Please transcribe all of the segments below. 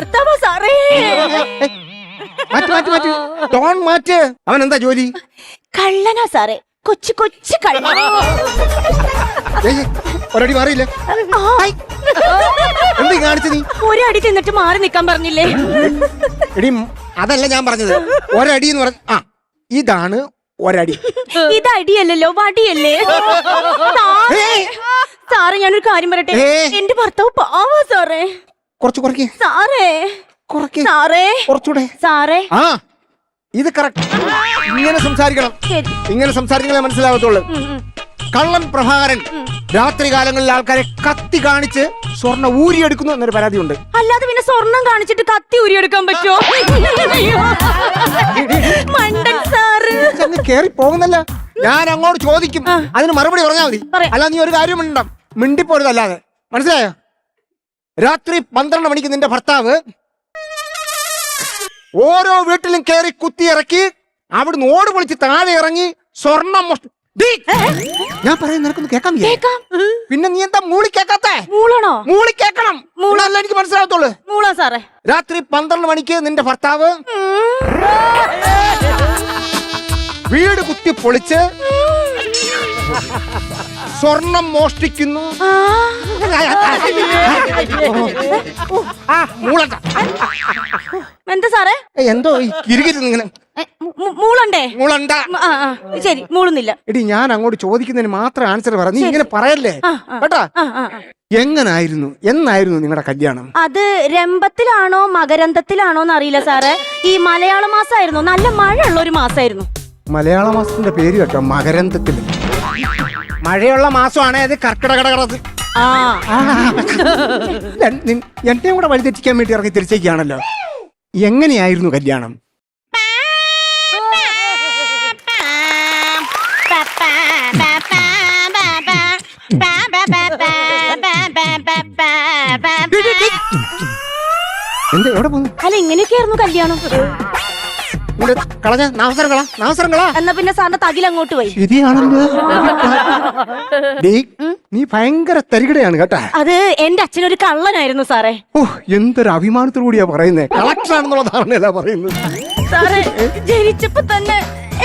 ഭർത്താവാ സാറേ. മാറ്റ് ടോൺ മാറ്റ്. അവൻ എന്താ ജോലി? കള്ളനാ സാറേ, കൊച്ചു കൊച്ചു കള്ളൻ. ഒരടി മാറിയില്ല. എന്താ കാണിച്ച നീ? ഒരടി തിന്നിട്ട് മാറി നിക്കാൻ പറഞ്ഞില്ലേ? എടി അതല്ല ഞാൻ പറഞ്ഞത്. ഒരടി എന്ന് പറഞ്ഞ ഇതാണ് ഒരടി. ഇത് അടിയല്ലല്ലോ, വടിയല്ലേ സാറേ. ഞാനൊരു കാര്യം പറയട്ടെ, എന്റെ ഭർത്താവ് പാവാ സാറേ. കുറച്ച് കുറയ്ക്ക് സാറേ. സാറേ കുറച്ചുകൂടെ സാറേ. ആ ഇത് കറക്റ്റ്. ഇങ്ങനെ സംസാരിക്കണം. ഇങ്ങനെ സംസാരിക്കണേ മനസ്സിലാകത്തുള്ളൂ. കള്ളൻ പ്രഭാകരൻ രാത്രി കാലങ്ങളിൽ ആൾക്കാരെ കത്തി കാണിച്ച് സ്വർണ്ണ ഊരിയെടുക്കുന്നു എന്നൊരു പരാതിയുണ്ട്. അല്ലാതെ പിന്നെ സ്വർണം കാണിച്ചിട്ട് കത്തി ഊരിയെടുക്കാൻ പറ്റുമോ? മണ്ടൻ സാറ് കേറി പോകുന്നല്ല. ഞാൻ അങ്ങോട്ട് ചോദിക്കും, അതിന് മറുപടി പറഞ്ഞാൽ മതി. അല്ല നീ ഒരു കാര്യം മിണ്ടിപ്പോരുതല്ലാതെ, മനസ്സിലായോ? രാത്രി 12 മണിക്ക് നിന്റെ ഭർത്താവ് ഓരോ വീട്ടിലും കയറി കുത്തിയിറക്കി അവിടുന്ന് ഓട് പൊളിച്ച് താഴെ ഇറങ്ങി സ്വർണം ഞാൻ പറയുന്നത് നിനക്കൊന്ന് കേൾക്കാൻ പിന്നെ നീ എന്താ മൂളി കേക്കാത്തേ? മൂളണോ? മൂളി കേക്കണം. മൂളല്ല എനിക്ക് മനസ്സിലാകത്തുള്ളൂ. മൂളാ സാറേ. രാത്രി 12 മണിക്ക് നിന്റെ ഭർത്താവ് വീട് കുത്തി പൊളിച്ച് സ്വർണം മോഷ്ടിക്കുന്നു. എന്താ സാറേ? എന്തോ ഇങ്ങനെ മൂളണ്ടേ? മൂളണ്ട. ശരി, മൂളുന്നില്ല. എടി ഞാൻ അങ്ങോട്ട് ചോദിക്കുന്നതിന് മാത്രം ആൻസർ പറ. നീ ഇങ്ങനെ പറയല്ലേ കേട്ടാ. എങ്ങനായിരുന്നു, എന്നായിരുന്നു നിങ്ങളുടെ കല്യാണം? അത് രംഭത്തിലാണോ മകരന്തത്തിലാണോ എന്നറിയില്ല സാറേ. ഈ മലയാള മാസമായിരുന്നു, നല്ല മഴയുള്ള ഒരു മാസമായിരുന്നു. മലയാള മാസത്തിന്റെ പേര് കേട്ടോ, മകരന്തത്തില്. മഴയുള്ള മാസമാണ് അത്. കർക്കിടകടകടത്. എന്നെയും കൂടെ വഴിതെറ്റിക്കാൻ വേണ്ടി ഇറങ്ങി തിരിച്ചേക്കാണല്ലോ. എങ്ങനെയായിരുന്നു കല്യാണം? എന്താ എവിടെ പോകുന്നു? അല്ല, ഇങ്ങനെയൊക്കെയായിരുന്നു കല്യാണം. എന്നാ പിന്നെ സാറിന്റെ തകിൽ അങ്ങോട്ട് പോയി. ശരിയാണല്ലോ. നീ ഭയങ്കര തരികിടയാണ് കേട്ടാ. അത് എന്റെ അച്ഛനൊരു കള്ളനായിരുന്നു സാറേ. ഓ, എന്തൊരു അഭിമാനത്തോടു കൂടിയാ പറയുന്നേ. കളക്ടറാണെന്നുള്ള ധാരണയല്ല പറയുന്നത് സാറേ. ജനിച്ചപ്പോ തന്നെ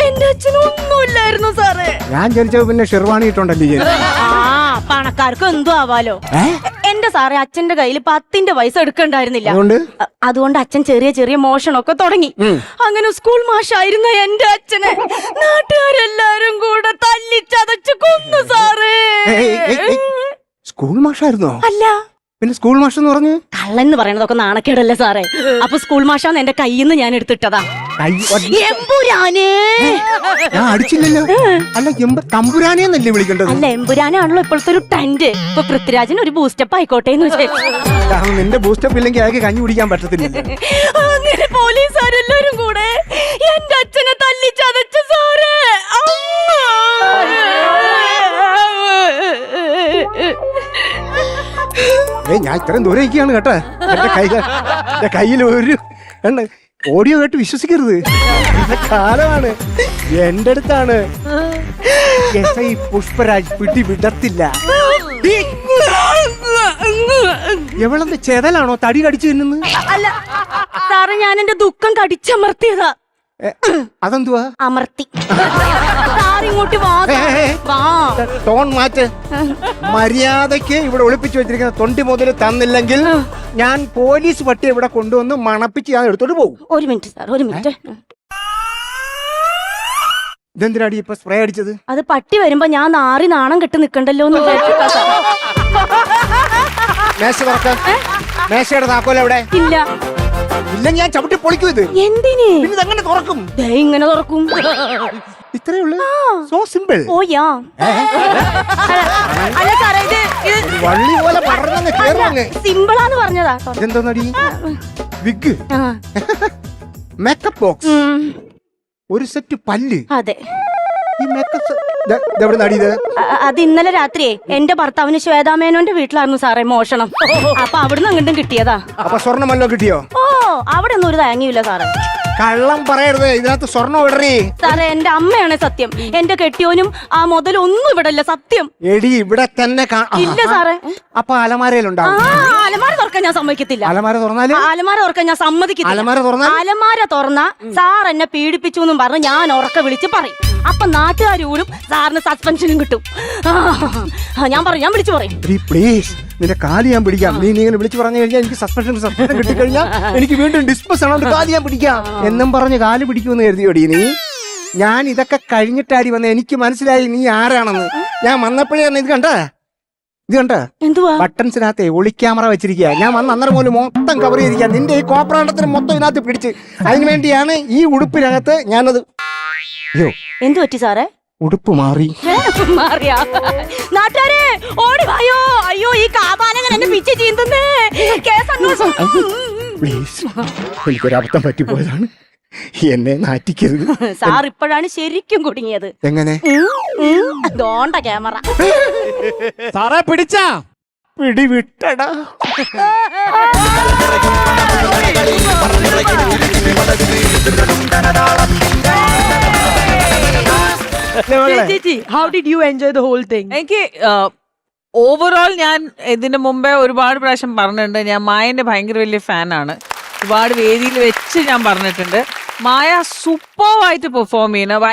എന്റെ അച്ഛനൊന്നുമില്ലായിരുന്നു സാറേ. ഞാൻ ജനിച്ചപ്പോ പിന്നെ ഷെർവാണി ഇട്ടോണ്ടല്ലേ. പണക്കാർക്ക് എന്തോ ആവാലോ. എന്റെ സാറേ, അച്ഛന്റെ കയ്യിൽ 10ന്റെ പൈസ എടുക്കണ്ടായിരുന്നില്ല. അതുകൊണ്ട് അച്ഛൻ ചെറിയ ചെറിയ മോഷണമൊക്കെ തുടങ്ങി. അങ്ങനെ സ്കൂൾ മാഷായിരുന്ന എന്റെ അച്ഛനെ നാട്ടുകാരെല്ലാരും കൂടെ തല്ലിച്ചതച്ച് കൊന്നു സാറേ. സ്കൂൾ മാഷായിരുന്നോ? അല്ല, പിന്നെ സ്കൂൾ മാഷ് എന്ന് പറഞ്ഞു. കള്ളൻ എന്ന് പറയണതൊക്കെ നാണക്കേടല്ലേ സാറേ. അപ്പൊ സ്കൂൾ മാഷാന്ന് എന്റെ കയ്യിൽ നിന്ന് ഞാൻ എടുത്തിട്ടതാ. എമ്പുരാനേ. ഞാൻ അടിച്ചില്ലല്ലോ. അല്ല, തമ്പുരാനെന്നല്ലേ വിളിക്കേണ്ടത്? അല്ല, എമ്പുരാനാണല്ലോ ഇപ്പോഴത്തെ ഒരു ട്രെൻഡ്. ഇപ്പൊ പൃഥ്വിരാജൻ ഒരു ബൂസ്റ്റപ്പ് ആയിക്കോട്ടെ എന്ന് വെച്ചാൽ. നിന്റെ ബൂസ്റ്റപ്പ് ഇല്ലെങ്കിൽ അയാൾക്ക് കഞ്ഞി കുടിക്കാൻ പറ്റത്തില്ല. അങ്ങനെ പോലീസുകാരെല്ലാരും കൂടെ എന്റെ അച്ഛനെ തല്ലിച്ചതച്ചു സാറേ. ഞാൻ ഇത്രയും ദൂരം ഇരിക്കുകയാണ് കേട്ടാ. എന്റെ കയ്യിൽ ഒരു ഓഡിയോ കേട്ട് വിശ്വസിക്കരുത്. കാലമാണ്. എന്റെ അടുത്താണ്. പുഷ്പരാജ് പിടി വിടത്തില്ല. എവളെന്ത് ചെതലാണോ തടി കടിച്ചു തിന്നുന്നത്? അല്ല സാറേ, ഞാൻ എന്റെ ദുഃഖം കടിച്ചമർത്തിയതാ. അതെന്തുവാ? അമർത്തി. ഇങ്ങോട്ട് ടോൺ മാറ്റ്. മര്യാദക്ക് ഇവിടെ ഒളിപ്പിച്ചു വെച്ചിരിക്കുന്ന തൊണ്ടി മുതൽ തന്നില്ലെങ്കിൽ ഞാൻ പോലീസ് പട്ടി ഇവിടെ കൊണ്ടുവന്ന് മണപ്പിച്ച് ഞാൻ എടുത്തോട്ട് പോകും. ഒരു മിനിറ്റ് സാർ, ഒരു മിനിറ്റ്. ഇതെന്തിനാടി ഇപ്പൊ സ്പ്രേ അടിച്ചത്? അത് പട്ടി വരുമ്പോ ഞാൻ നാറി നാണം കെട്ട് നിക്കണ്ടല്ലോ എന്ന് വിചാരിച്ചിട്ടാ. മേശ തുറക്കാൻ. മേശയുടെ താക്കോൽ എവിടെ? ഇല്ല. ഇല്ല, ഞാൻ ചവിട്ടി പൊളിക്കും ഇത്. എന്തിന്? പിന്നെ ഇതെങ്ങനെ തുറക്കും? ഇങ്ങനെ തുറക്കും. ഇത്രേ ഉള്ളൂ. So simple. ഓയാ. അല്ല സാറേ, ഇത് വള്ളി പോലെ പറഞ്ഞങ്ങ് കേറുവാങ്ങ്. സിമ്പിളാന്ന് പറഞ്ഞതാ. ഇതെന്തോന്നടി? വിഗ്, മേക്കപ്പ് ബോക്സ്, ഒരു സെറ്റ് പല്ല്. അതെ. ഈ മേക്കപ്പ് എവിടെ നടിയത്? അത് ഇന്നലെ രാത്രിയെ എന്റെ ഭർത്താവിന് ശ്വേതാമേനോന്റെ വീട്ടിലായിരുന്നു സാറേ മോഷണം. അപ്പൊ അവിടുന്ന് അങ്ങോട്ടും കിട്ടിയതാ. അപ്പൊ സ്വർണ്ണം വല്ലോ കിട്ടിയോ? ഓ, അവിടെ ഒന്നും ഒരു തേങ്ങയില്ല സാറേ. കള്ളം പറയരുത്, ഇതിനകത്ത് സ്വർണ്ണം ഇടറി. സാറേ എന്റെ അമ്മയാണ് സത്യം, എന്റെ കെട്ടിയോനും ആ മുതലൊന്നും ഇവിടെ ഇല്ല സത്യം. എടി ഇവിടെ തന്നെ ഇല്ല സാറേ. അപ്പൊ അലമാരയിലുണ്ടാവും. അലമാര തുറക്കാൻ ഞാൻ സമ്മതിക്കത്തില്ല. അലമാര തുറന്നാല്? അലമാര തുറക്കാൻ ഞാൻ സമ്മതിക്കത്തില്ല. അലമാര തുറന്ന? അലമാര തുറന്ന സാർ എന്നെ പീഡിപ്പിച്ചു എന്നും പറഞ്ഞ് ഞാൻ ഉറക്കെ വിളിച്ച് പറയും. അപ്പൊ നാട്ടുകാർ കൂடும், സാറിന് സസ്പെൻഷനും കിട്ടും. ഞാൻ വിളിച്ചു പറയും. പ്ലീസ്, നിന്റെ കാല് ഞാൻ പിടിക്കാം. നീ ഇങ്ങനെ വിളിച്ചു പറഞ്ഞു കഴിഞ്ഞാൽ എനിക്ക് സസ്പെൻഷൻ കിട്ടിക്കഴിഞ്ഞാൽ എനിക്ക് വീണ്ടും ഡിസ്പസ് ആണ്, കാല് ഞാൻ പിടിക്കാം എന്നും പറഞ്ഞ് കാല് പിടിക്കുമെന്ന് കരുതിയോടി നീ? ഞാൻ ഇതൊക്കെ കഴിഞ്ഞിട്ടാടി വന്ന, എനിക്ക് മനസ്സിലായി നീ ആരാണെന്ന്. ഞാൻ വന്നപ്പോഴേ ഇത് കണ്ട എന്തുവാ ബട്ടൺസിനകത്തെ ഒളിക്യാമറ വെച്ചിരിക്കുക. ഞാൻ വന്ന് അന്നേരം പോലും മൊത്തം കവർ ചെയ്തിരിക്കുക. നിന്റെ ഈ കോപ്രാണ്ടത്തിന് മൊത്തം ഇതിനകത്ത് പിടിച്ച്. അതിനു വേണ്ടിയാണ് ഈ ഉടുപ്പിനകത്ത് ഞാനത്. അയ്യോ, എന്തു പറ്റി സാറേ? ഉടുപ്പ് മാറി. മാറിയാ? നാട്ടുകാരെ ഓടി വായോ. അയ്യോ, ഈ കാപാലങ്ങൾ എന്നെ പിച്ച് ചീന്തുന്നേ. പ്ലീസ്, എനിക്കൊരബദ്ധം പറ്റിപ്പോയതാണ്, എന്നെ നാറ്റിക്കരുത്. സാർ ഇപ്പോഴാണ് ശരിക്കും കുടുങ്ങിയത്. എങ്ങനെ? ദോണ്ട ക്യാമറ. സാറേ പിടിച്ചാ? പിടിവിട്ടടാ. How did you enjoy the whole thing? എനിക്ക് ഓവറോൾ ഞാൻ ഇതിനു മുമ്പേ ഒരുപാട് പ്രാവശ്യം പറഞ്ഞിട്ടുണ്ട്, ഞാൻ മായന്റെ ഭയങ്കര വലിയ ഫാനാണ്. ഒരുപാട് വേദിയിൽ വെച്ച് ഞാൻ പറഞ്ഞിട്ടുണ്ട്. മായ സൂപ്പറായിട്ട് പെർഫോം ചെയ്യുന്ന